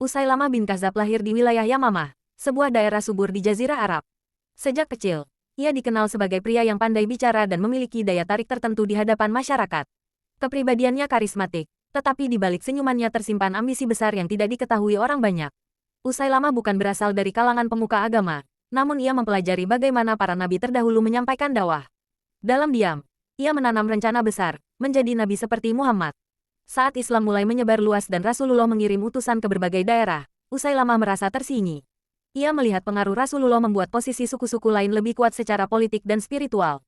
Usailama bin Kazab lahir di wilayah Yamamah, sebuah daerah subur di Jazirah Arab. Sejak kecil, ia dikenal sebagai pria yang pandai bicara dan memiliki daya tarik tertentu di hadapan masyarakat. Kepribadiannya karismatik, tetapi di balik senyumannya tersimpan ambisi besar yang tidak diketahui orang banyak. Usailama bukan berasal dari kalangan pemuka agama, namun ia mempelajari bagaimana para nabi terdahulu menyampaikan dakwah. Dalam diam, ia menanam rencana besar, menjadi nabi seperti Muhammad. Saat Islam mulai menyebar luas dan Rasulullah mengirim utusan ke berbagai daerah, Usailama merasa tersingi. Ia melihat pengaruh Rasulullah membuat posisi suku-suku lain lebih kuat secara politik dan spiritual.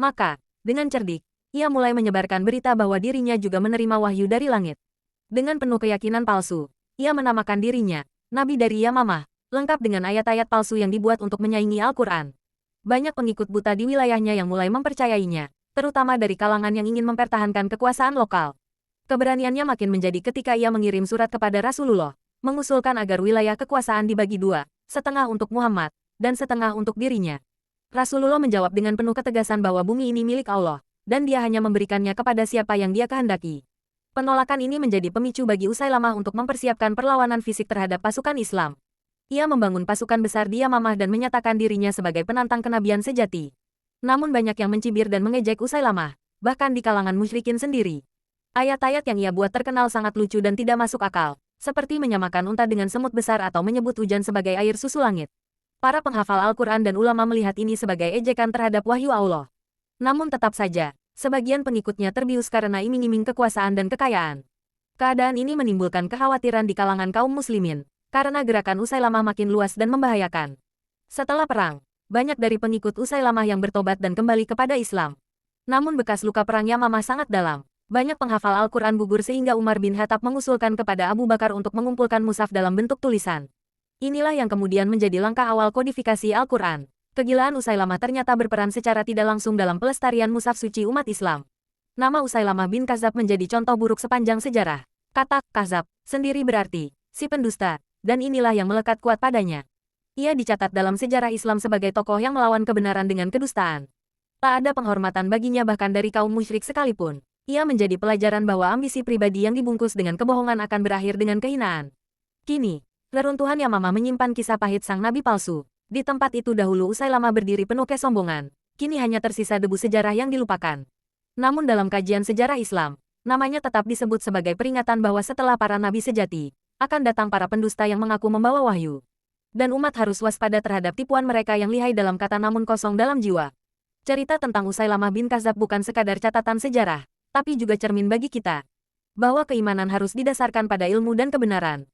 Maka, dengan cerdik, ia mulai menyebarkan berita bahwa dirinya juga menerima wahyu dari langit. Dengan penuh keyakinan palsu, ia menamakan dirinya Nabi dari Yamamah, lengkap dengan ayat-ayat palsu yang dibuat untuk menyaingi Al-Quran. Banyak pengikut buta di wilayahnya yang mulai mempercayainya, terutama dari kalangan yang ingin mempertahankan kekuasaan lokal. Keberaniannya makin menjadi ketika ia mengirim surat kepada Rasulullah, mengusulkan agar wilayah kekuasaan dibagi dua, setengah untuk Muhammad, dan setengah untuk dirinya. Rasulullah menjawab dengan penuh ketegasan bahwa bumi ini milik Allah, dan dia hanya memberikannya kepada siapa yang dia kehendaki. Penolakan ini menjadi pemicu bagi Usailama untuk mempersiapkan perlawanan fisik terhadap pasukan Islam. Ia membangun pasukan besar di Yamamah dan menyatakan dirinya sebagai penantang kenabian sejati. Namun banyak yang mencibir dan mengejek Usailama, bahkan di kalangan musyrikin sendiri. Ayat-ayat yang ia buat terkenal sangat lucu dan tidak masuk akal, seperti menyamakan unta dengan semut besar atau menyebut hujan sebagai air susu langit. Para penghafal Al-Quran dan ulama melihat ini sebagai ejekan terhadap wahyu Allah. Namun tetap saja, sebagian pengikutnya terbius karena iming-iming kekuasaan dan kekayaan. Keadaan ini menimbulkan kekhawatiran di kalangan kaum muslimin, karena gerakan Usailama makin luas dan membahayakan. Setelah perang, banyak dari pengikut Usailama yang bertobat dan kembali kepada Islam. Namun bekas luka perang Yamamah sangat dalam. Banyak penghafal Al-Quran gugur sehingga Umar bin Khattab mengusulkan kepada Abu Bakar untuk mengumpulkan mushaf dalam bentuk tulisan. Inilah yang kemudian menjadi langkah awal kodifikasi Al-Quran. Kegilaan Usailama ternyata berperan secara tidak langsung dalam pelestarian mushaf suci umat Islam. Nama Usailama bin Kazab menjadi contoh buruk sepanjang sejarah. Kata Kazab sendiri berarti si pendusta, dan inilah yang melekat kuat padanya. Ia dicatat dalam sejarah Islam sebagai tokoh yang melawan kebenaran dengan kedustaan. Tak ada penghormatan baginya bahkan dari kaum musyrik sekalipun. Ia menjadi pelajaran bahwa ambisi pribadi yang dibungkus dengan kebohongan akan berakhir dengan kehinaan. Kini, reruntuhan Yamamah menyimpan kisah pahit sang nabi palsu. Di tempat itu dahulu Usailama berdiri penuh kesombongan. Kini hanya tersisa debu sejarah yang dilupakan. Namun dalam kajian sejarah Islam, namanya tetap disebut sebagai peringatan bahwa setelah para nabi sejati, akan datang para pendusta yang mengaku membawa wahyu. Dan umat harus waspada terhadap tipuan mereka yang lihai dalam kata namun kosong dalam jiwa. Cerita tentang Usailama bin Kazab bukan sekadar catatan sejarah, tapi juga cermin bagi kita, bahwa keimanan harus didasarkan pada ilmu dan kebenaran.